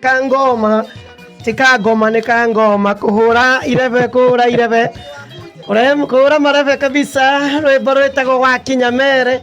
Kangoma tika ngoma ni kangoma kuhura irebe urem kuhura marebe kabisa rwimbo rwitagwo gwa Kinyamere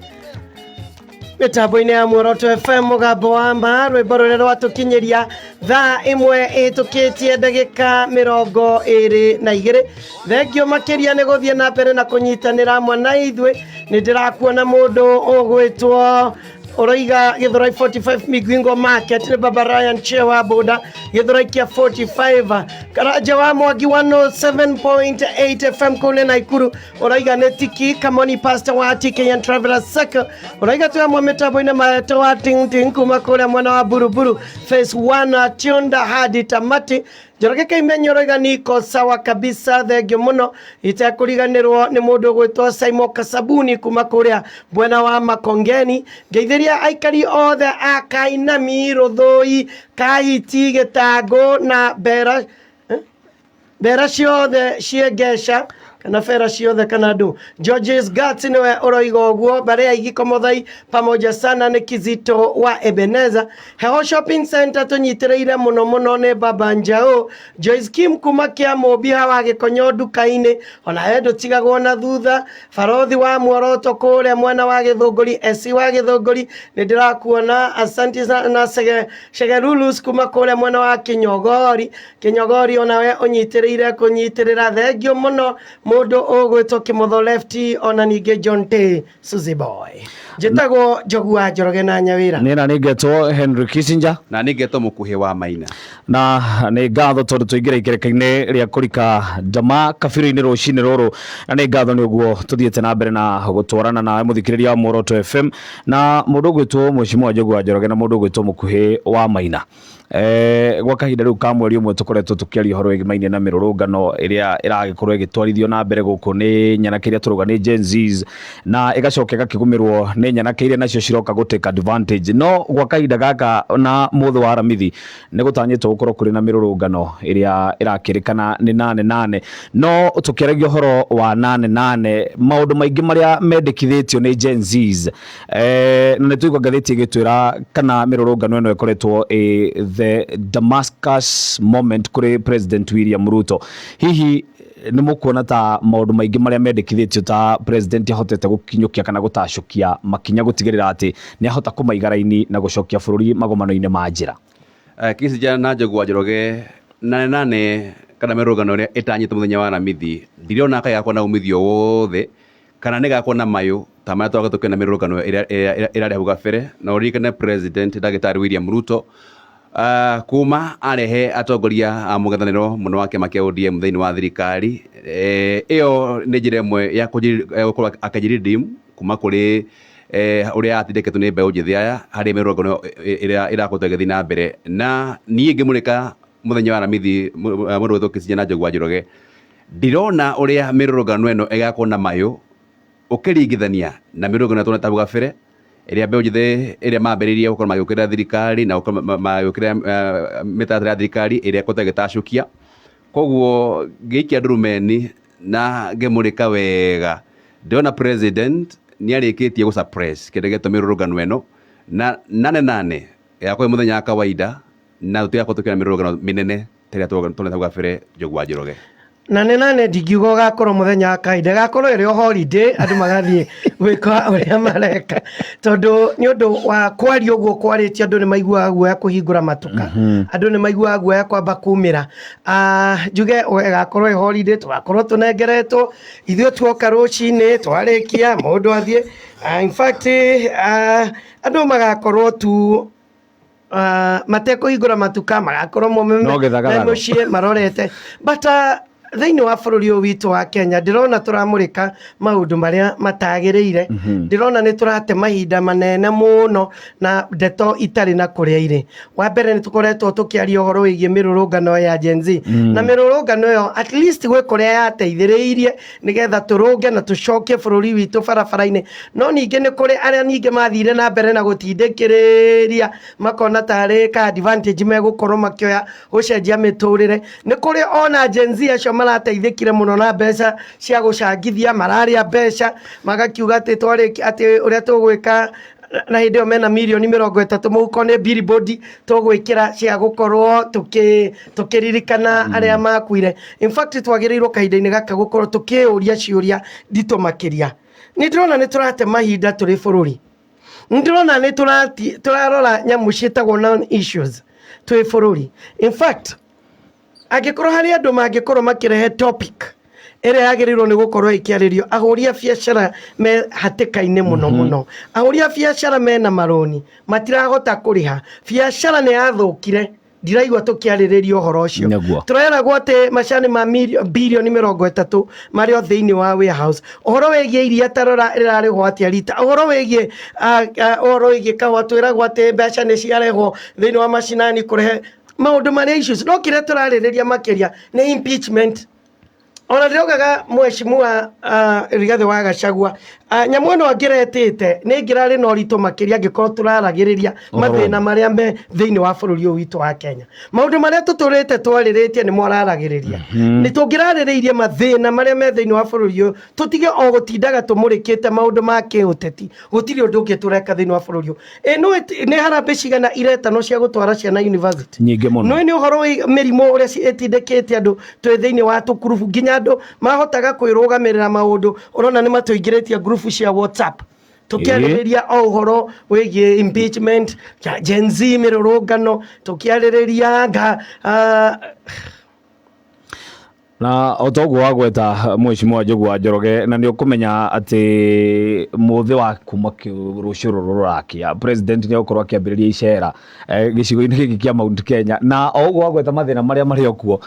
mitambo-ini ya Muoroto FM mugambo wa ma rwimbo ruria rwatukinyiria thaa imwe itukitie ndagika 22 thengio makiria ni guthie na mbere na kunyitanira amwe na ithwe ni ndirakuona mundu ugwitwo Oroiga Githurai 45 Migwingo Market ni Baba Ryan Chewa Boda Githurai kia 45 Karaja wa Mwangi 107.8 FM kule Naikuru Oroiga netiki Kamoni Pastor wa Kenyan Travelers Circle Oroiga tuya mwametabu ina maeto wa ting kuma kule mwana wa Buruburu Phase 1 Tionda hadi tamati Joroge Kaimenyo Oroiga niko sawa kabisa thengio muno itakuriganirwo ni mundu gwitwo Simon Kasabuni kuma kuria Bwena wa Makongeni ngeithiria aikari othe akainami Ruthoi Kahiti Gitango na Bera ciothe ciegesha kana fera ciothe kana ndu Georges Gats niwe uroiga uguo baria igikomothai pamoja sana ni Kizito wa Ebeneza Heho Shopping Center tunyitireire muno ni Baba Njao Joyce Kim kuma kia Mobi hawa Gikonyo duka-ini ona hedo tigagwo na thutha Farothi wa Muoroto kuria mwana wa Githunguri esi wa Githunguri ni ndirakuona asanti na Shegerulus kuma kuria mwana wa Kinyogori onawe unyitireire kunyitirira thengio muno mundu ogwitwo Kimotho Lefty ona ninge John T Suzy Boy jetagwo Njogu wa Njoroge na Nyawira nina ningetwo Henry Kissinger na ningetwo Mukuhi wa Maina na ni ngatho tondu tuingira ikereka-ini ria kurika ndama kabiro-ini rucini ruru na ni ngatho ni uguo tuthiete na mbere na gutwarana na muthikiriria wa Muoroto FM na mundu gwitwo Mheshimiwa Njogu wa Njoroge na mundu gwitwo Mukuhi wa Maina gwa kahinda riu ka mweri umwe tukoretwo tukiaria horo igimainie na mirurungano iria iragikorwo igitwarithio na mbere guku ni nyanake iria turuga ni Gen Zs na igacoka igakigumirwo ni nyanake iria nacio ciroka gutake advantage no gwa kahinda gaka na mutho wa Aramithi ni gutanyitwo gukorwo kuri na mirurungano iria irakirikana ni 88 no tukiaragio horo wa 88 maundu maingi maria mendekithitio ni Gen Zs na ni tuigwa gatheti igitwira kana mirurungano eno ikoretwo the Damascus moment kuri President William Ruto hihi ni mukuona ta maundu maingi maria mendekithitio ta president ahotete gukinyukia kana gutacukia makinya gutigirira ati ni ahota kumaigaraini na gucokia bururi magomano-ini ma njira Kissinger na Njogu wa Njoroge nane kana mirurungano iria itanyite muthenya wa Aramithi ndiriona kaya na umithio wothe kana ni gakwa na mayo ta mara twagatukio na mirurungano ira hau gabere na urikane president Dagitari William Ruto kuma arehe atongoria a mugithaniro muno wake make ODM thiini wa thirikari iyo ni njira imwe ya gukorwo akajiridim kuma kuri uria atindeketwo ni mbeu njithi aya hari mirurungano iria irakorwo igithii na mbere na nie ngimurika muthenya wa Aramithi mundu witwo Kissinger na Njogu wa Njoroge ndirona uria mirurungano eno igakorwo na mayo ukiringithania na mirurungano tuonete hau gabere iria mbeu njithi iria mambiririe gukorwo magiukira thirikari na magiukira mitatara ya thirikari iria ikoretwo igitacukia koguo ngiikia ndurumeni na ngimurika wega ndiona president ni arikitie gusuppress kindegeto mirurungano eno na nane yakwa muthenya wa kawaida na tutigakorwo tukina mirurungano minene tiria tuonete hau gabere Njogu wa Njoroge nane ndigiugo gakorwo muthenya wa kahinda gakorwo iri holiday andu magathie gwika uria mareka tondu ni undu wa kwari uguo kwariti andu ni maiguaga guoya kuhingura matuka andu ni maiguaga guoya kwamba kumira njuge gakorwo iri holiday tugakorwo tunengeretwo ithuĩ tuoka rucini twarikia mundu athie in fact andu magakorwo tu matekuhingura matuka magakorwo muciĩ marorete but thiini wa bururi uyu witu wa Kenya ndirona turamurika maundu maria matagiriire ndirona ni turate mahinda manene muno na ndeto itari na kuria ire wa mbere ni tukoretwo tukiaria uhoro wigie mirurungano ya Gen Z na mirurungano yo at least gwe kuria yateithiriirie nigetha turunge na tucokie bururi witu barabara-ini no ninge ni kuri aria ninge mathire na mbere na gutindikiriria makona tari ka advantage megukorwo makioya gucenjia miturire ni kuri ona Gen Z acio marateithikire muno na mbeca cia gucangithia mararia mbeca magakiuga ati twari ati uria tugwika na hĩndĩ ĩyo mena mirioni 30 mũhuko nĩ billboard tũgwĩkĩra cia gũkorwo tũkĩririkana arĩa makuire. In fact twagĩrĩirwo kahinda-inĩ gaka gũkorwo tũkĩũria ciũria nditũ makĩria. Nĩ ndĩrona nĩ tũrate mahinda tũrĩ bũrũri, nĩ ndĩrona nĩ tũrarora nyamũ ciĩtagwo non issues twĩ bũrũri. In fact angĩkorwo harĩ andũ mangĩkorwo makĩrehe topic ĩrĩa yagĩrĩirwo nĩ gũkorwo ĩkĩarĩrio, ahũri a biacara me hatĩka-inĩ mũno mũno, ahũri a biacara mena maroni matirahota kũrĩha, biacara nĩ yathũkire. Ndiraigua tũkĩarĩrĩria ũhoro ũcio. Tũreragwo atĩ macani ma birioni 30 marĩ o thĩinĩ wa warehouse. Ũhoro wĩgiĩ iria tarora rĩrarĩhwo atĩa rita, ũhoro wĩgiĩ kahũa twĩragwo atĩ mbeca nĩ ciarehwo thĩinĩ wa macinani kũrehe maũndũ marĩa issues. No kĩrĩa tũrarĩrĩria makĩria nĩ impeachment. Ona ndĩrogaga mheshimiwa Rigathĩ wa Gachagua nyamũ ĩno angĩretĩte nĩ ngĩrarĩ na ũritũ makĩria angĩkorwo tũraragĩrĩria mathĩna marĩa me thĩinĩ wa bũrũri ũyũ witũ wa Kenya. Maũndũ marĩa tũtũrĩte twarĩrĩtie nĩ moraragĩrĩria. Nĩ tũngĩrarĩrĩirie mathĩna marĩa me thĩinĩ wa bũrũri ũyũ, tũtige o gũtindaga tũmũrĩkĩte maũndũ ma kĩũteti. Gũtirĩ ũndũ ũngĩ tũreka thĩinĩ wa bũrũri ũyũ. Nĩ harambĩ cigana iretano cia gũtwara ciana university nyingĩ mũno. Nĩ ũhoro wa mĩrimũ ũrĩa ĩtindĩkĩte andũ twĩ thĩinĩ wa tũkurubu, nginya andũ mahotaga kwĩrũgamĩrĩra maũndũ. Ũrona nĩ matũingĩrĩtie grupu cia WhatsApp tũkĩarĩrĩria o ũhoro wĩgiĩ impeachment, Gen Z mĩrũrũngano, tũkĩarĩrĩria na otoguo wagweta mheshimiwa Njogu wa Njoroge, na nĩ ũkũmenya atĩ mũthĩ wa kuma rũciũ rũrakia president nĩ gũkorwo akĩambĩrĩria icera gĩcigo-inĩ gĩkĩ kĩa Mount Kenya. Na oguo wagweta mathĩna marĩa marĩ okuo,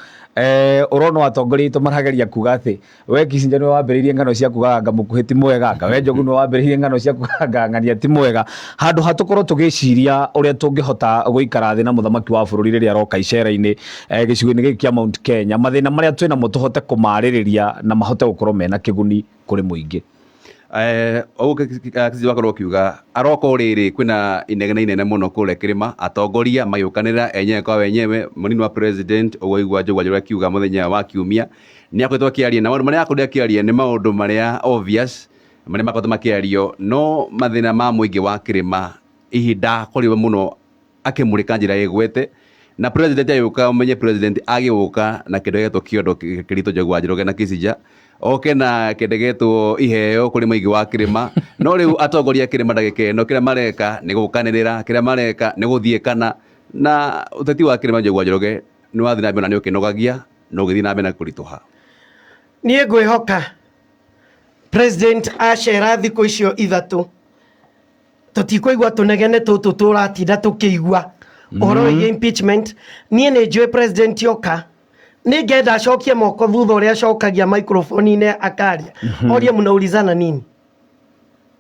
ũrona atongoria aitũ marageria kuga atĩ we Kissinger nĩ wambĩrĩirie ng'ano cia kugaga mũkuhĩ ti mwega, we Njogu nĩ wambĩrĩirie ng'ano cia kugaga ng'ania ti mwega, handũ hatũkorwo tũgĩciria ũrĩa tũngĩhota gũikara thĩ na mũthamaki wa bũrũri rĩrĩa aroka icera-inĩ gĩcigo-inĩ gĩkĩ kĩa Mount Kenya, mathĩna marĩa twĩna mo tũhote kũmarĩrĩria na mahote gũkorwo mena kĩguni kũrĩ mũingĩ. Kissinger wakorwo kiuga aroka rĩrĩ kwĩna inegene mũno kũrĩa kĩrĩma, atongoria magĩũkanĩra enyewe kwa wenyewe. Mũnini wa president ũgũigua Njogu wa Njoroge akiuga mũthenya wa Kiumia nĩ akoretwo akĩaria, na maũndũ marĩa akoretwo akĩaria nĩ maũndũ marĩa obvious marĩa makoretwo makĩario, no mathĩna ma mũingĩ wa kĩrĩma ihinda kũrĩwe mũno akĩmũrĩka njĩra ĩgwete. Na president ayuka umenye president agĩũka na kĩndũ gĩtwo kĩondo kĩritũ Njogu wa Njoroge na Kissinger oke na kĩndũ gĩtwo iheo kũrĩ mũingĩ wa kĩrĩma. No rĩu atongoria kĩrĩma ndagĩka ĩno kĩrĩa mareka nĩ gũkanĩrĩra, kĩrĩa mareka nĩ gũthiĩkana, na ũteti wa kĩrĩma Njogu wa Njoroge nĩ wathiĩ na mbere na nĩ ũkĩnogagia na ũgĩthiĩ na mbere na kũritũha. Niĩ ngwĩhoka president acera thikũ icio ithatũ tũtikũigua tũnegene tũtũ tũratinda tũkĩigua ũhoro wĩgiĩ impeachment. Niĩ nĩ njũĩ president yoka nĩ ngenda acokie moko thutha ũrĩa acokagia microphone-inĩ akaria orie mnaulizana nini,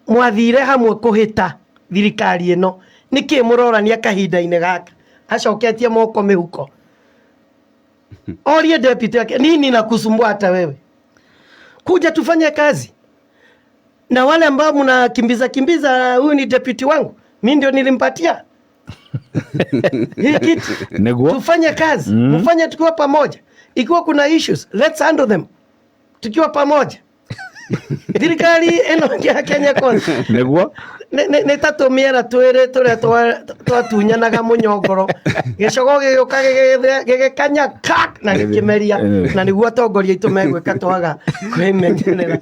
mwathire hamwe kũhĩta thirikari ĩno, nĩkĩ mũrorania kahinda-inĩ gaka? Acoketie moko mĩhuko orie deputy yake nini na kusumbua hata wewe, kuja tufanye kazi. Na wale ambao mnakimbiza huyu ni deputy wangu, mimi ndio nilimpatia hii kitu tufanye kazi, mfanye tukiwa pamoja. Ikiwa kuna issues let's handle them tukiwa pamoja. Thirikari ĩno ya Kenya Kwanza nĩ tatũmĩra twĩrĩ tũrĩa twatunyanaga mũnyongoro gĩcogo gĩgĩũka gĩgĩkanya kak na gĩkĩmeria, na nĩguo atongoria aitũ megwĩka twaga kwĩmenyerera.